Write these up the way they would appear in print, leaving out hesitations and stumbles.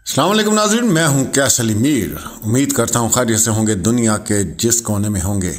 السلام علیکم ناظرین، میں ہوں کیسلی میر۔ امید کرتا ہوں خیریت سے ہوں گے دنیا کے جس کونے میں ہوں گے۔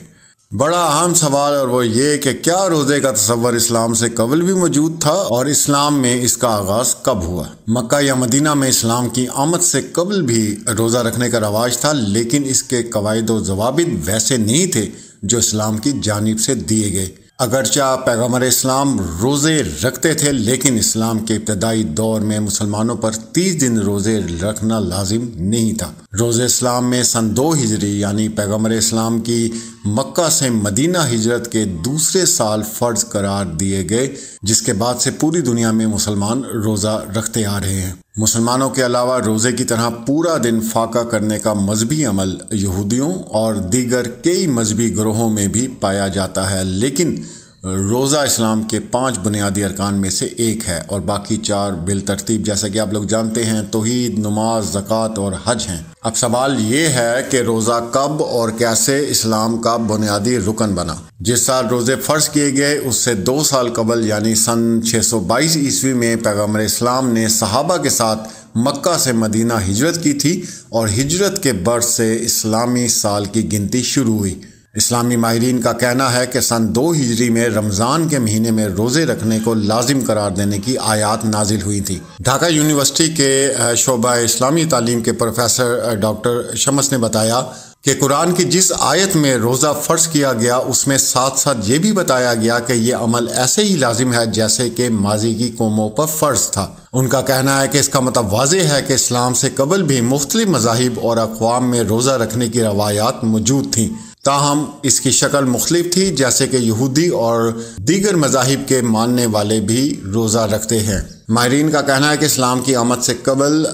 بڑا اہم سوال اور وہ یہ کہ کیا روزے کا تصور اسلام سے قبل بھی موجود تھا اور اسلام میں اس کا آغاز کب ہوا؟ مکہ یا مدینہ میں اسلام کی آمد سے قبل بھی روزہ رکھنے کا رواج تھا، لیکن اس کے قواعد و ضوابط ویسے نہیں تھے جو اسلام کی جانب سے دیے گئے۔ اگرچہ پیغمبر اسلام روزے رکھتے تھے، لیکن اسلام کے ابتدائی دور میں مسلمانوں پر 30 دن روزے رکھنا لازم نہیں تھا۔ روزے اسلام میں سن 2 ہجری یعنی پیغمبر اسلام کی مکہ سے مدینہ ہجرت کے دوسرے سال فرض قرار دیے گئے، جس کے بعد سے پوری دنیا میں مسلمان روزہ رکھتے آ رہے ہیں۔ مسلمانوں کے علاوہ روزے کی طرح پورا دن فاقہ کرنے کا مذہبی عمل یہودیوں اور دیگر کئی مذہبی گروہوں میں بھی پایا جاتا ہے، لیکن روزہ اسلام کے 5 بنیادی ارکان میں سے ایک ہے اور باقی 4 بالترتیب، جیسا کہ آپ لوگ جانتے ہیں، توحید، نماز، زکوٰۃ اور حج ہیں۔ اب سوال یہ ہے کہ روزہ کب اور کیسے اسلام کا بنیادی رکن بنا؟ جس سال روزے فرض کیے گئے اس سے 2 سال قبل یعنی سن 622 عیسوی میں پیغمبر اسلام نے صحابہ کے ساتھ مکہ سے مدینہ ہجرت کی تھی اور ہجرت کے برس سے اسلامی سال کی گنتی شروع ہوئی۔ اسلامی ماہرین کا کہنا ہے کہ سن 2 ہجری میں رمضان کے مہینے میں روزے رکھنے کو لازم قرار دینے کی آیات نازل ہوئی تھی۔ ڈھاکہ یونیورسٹی کے شعبہ اسلامی تعلیم کے پروفیسر ڈاکٹر شمس نے بتایا کہ قرآن کی جس آیت میں روزہ فرض کیا گیا اس میں ساتھ ساتھ یہ بھی بتایا گیا کہ یہ عمل ایسے ہی لازم ہے جیسے کہ ماضی کی قوموں پر فرض تھا۔ ان کا کہنا ہے کہ اس کا مطلب واضح ہے کہ اسلام سے قبل بھی مختلف مذاہب اور اقوام میں روزہ رکھنے کی روایات موجود تھیں، تاہم اس کی شکل مختلف تھی، جیسے کہ یہودی اور دیگر مذاہب کے ماننے والے بھی روزہ رکھتے ہیں۔ ماہرین کا کہنا ہے کہ اسلام کی آمد سے قبل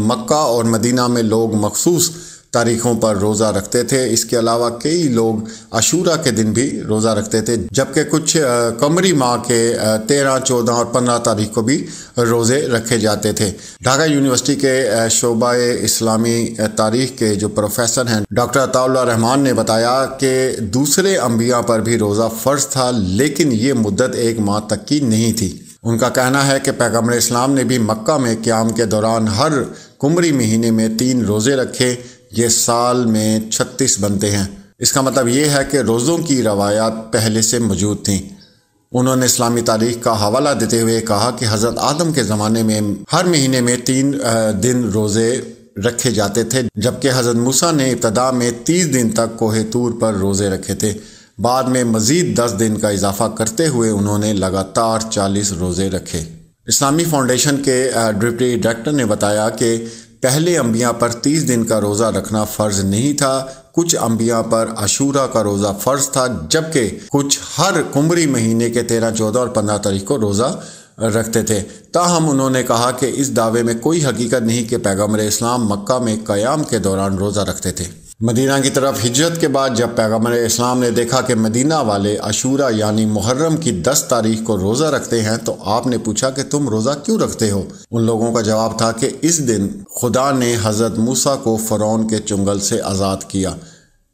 مکہ اور مدینہ میں لوگ مخصوص تاریخوں پر روزہ رکھتے تھے۔ اس کے علاوہ کئی لوگ عاشورہ کے دن بھی روزہ رکھتے تھے، جبکہ کچھ قمری ماہ کے 13، 14 اور 15 تاریخ کو بھی روزے رکھے جاتے تھے۔ ڈھاکہ یونیورسٹی کے شعبہ اسلامی تاریخ کے جو پروفیسر ہیں ڈاکٹر عطاء اللہ رحمان نے بتایا کہ دوسرے انبیاء پر بھی روزہ فرض تھا، لیکن یہ مدت 1 ماہ تک کی نہیں تھی۔ ان کا کہنا ہے کہ پیغمبر اسلام نے بھی مکہ میں قیام کے دوران ہر قمری مہینے میں 3 روزے رکھے، یہ سال میں 36 بنتے ہیں۔ اس کا مطلب یہ ہے کہ روزوں کی روایات پہلے سے موجود تھیں۔ انہوں نے اسلامی تاریخ کا حوالہ دیتے ہوئے کہا کہ حضرت آدم کے زمانے میں ہر مہینے میں 3 دن روزے رکھے جاتے تھے، جبکہ حضرت موسیٰ نے ابتدا میں 30 دن تک کوہ طور پر روزے رکھے تھے۔ بعد میں مزید 10 دن کا اضافہ کرتے ہوئے انہوں نے لگاتار 40 روزے رکھے۔ اسلامی فاؤنڈیشن کے ڈپٹی ڈائریکٹر نے بتایا کہ پہلے انبیاء پر 30 دن کا روزہ رکھنا فرض نہیں تھا، کچھ انبیاء پر عاشورہ کا روزہ فرض تھا، جبکہ کچھ ہر قمری مہینے کے 13، 14 اور 15 تاریخ کو روزہ رکھتے تھے۔ تاہم انہوں نے کہا کہ اس دعوے میں کوئی حقیقت نہیں کہ پیغمبر اسلام مکہ میں قیام کے دوران روزہ رکھتے تھے۔ مدینہ کی طرف ہجرت کے بعد جب پیغمبر اسلام نے دیکھا کہ مدینہ والے عاشورہ یعنی محرم کی 10 تاریخ کو روزہ رکھتے ہیں تو آپ نے پوچھا کہ تم روزہ کیوں رکھتے ہو؟ ان لوگوں کا جواب تھا کہ اس دن خدا نے حضرت موسیٰ کو فرعون کے چنگل سے آزاد کیا،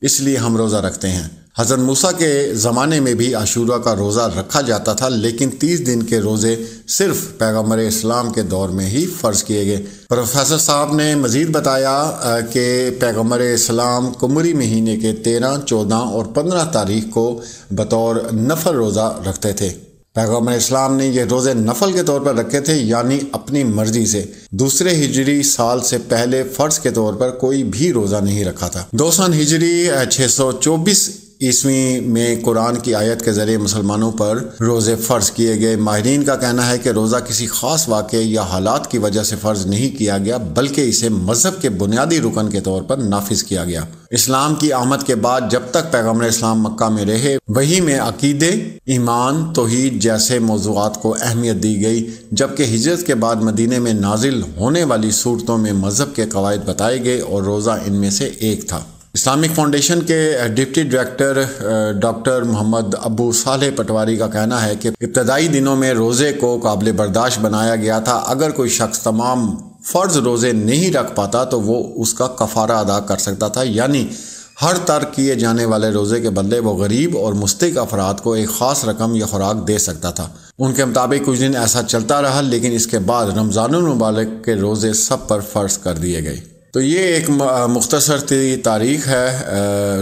اس لیے ہم روزہ رکھتے ہیں۔ حضرت موسیٰ کے زمانے میں بھی عاشورہ کا روزہ رکھا جاتا تھا، لیکن 30 دن کے روزے صرف پیغمبر اسلام کے دور میں ہی فرض کیے گئے۔ پروفیسر صاحب نے مزید بتایا کہ پیغمبر اسلام قمری مہینے کے 13، 14 اور 15 تاریخ کو بطور نفل روزہ رکھتے تھے۔ پیغمبر اسلام نے یہ روزے نفل کے طور پر رکھے تھے، یعنی اپنی مرضی سے۔ دوسرے ہجری سال سے پہلے فرض کے طور پر کوئی بھی روزہ نہیں رکھا تھا۔ 2 سن ہجری 624 عیسوی میں قرآن کی آیت کے ذریعے مسلمانوں پر روزے فرض کیے گئے۔ ماہرین کا کہنا ہے کہ روزہ کسی خاص واقعے یا حالات کی وجہ سے فرض نہیں کیا گیا، بلکہ اسے مذہب کے بنیادی رکن کے طور پر نافذ کیا گیا۔ اسلام کی آمد کے بعد جب تک پیغمبر اسلام مکہ میں رہے، وہی میں عقیدے، ایمان، توحید جیسے موضوعات کو اہمیت دی گئی، جبکہ ہجرت کے بعد مدینے میں نازل ہونے والی صورتوں میں مذہب کے قواعد بتائے گئے اور روزہ ان میں سے ایک تھا۔ اسلامک فاؤنڈیشن کے ڈپٹی ڈائریکٹر ڈاکٹر محمد ابو صالح پٹواری کا کہنا ہے کہ ابتدائی دنوں میں روزے کو قابل برداشت بنایا گیا تھا۔ اگر کوئی شخص تمام فرض روزے نہیں رکھ پاتا تو وہ اس کا کفارہ ادا کر سکتا تھا، یعنی ہر ترک کیے جانے والے روزے کے بدلے وہ غریب اور مستحق افراد کو ایک خاص رقم یا خوراک دے سکتا تھا۔ ان کے مطابق کچھ دن ایسا چلتا رہا، لیکن اس کے بعد رمضان المبارک کے روزے سب پر فرض کر دیے گئے۔ تو یہ ایک مختصر تاریخ ہے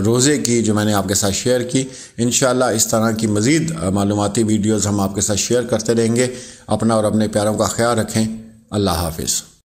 روزے کی جو میں نے آپ کے ساتھ شیئر کی۔ انشاءاللہ اس طرح کی مزید معلوماتی ویڈیوز ہم آپ کے ساتھ شیئر کرتے رہیں گے۔ اپنا اور اپنے پیاروں کا خیال رکھیں۔ اللہ حافظ۔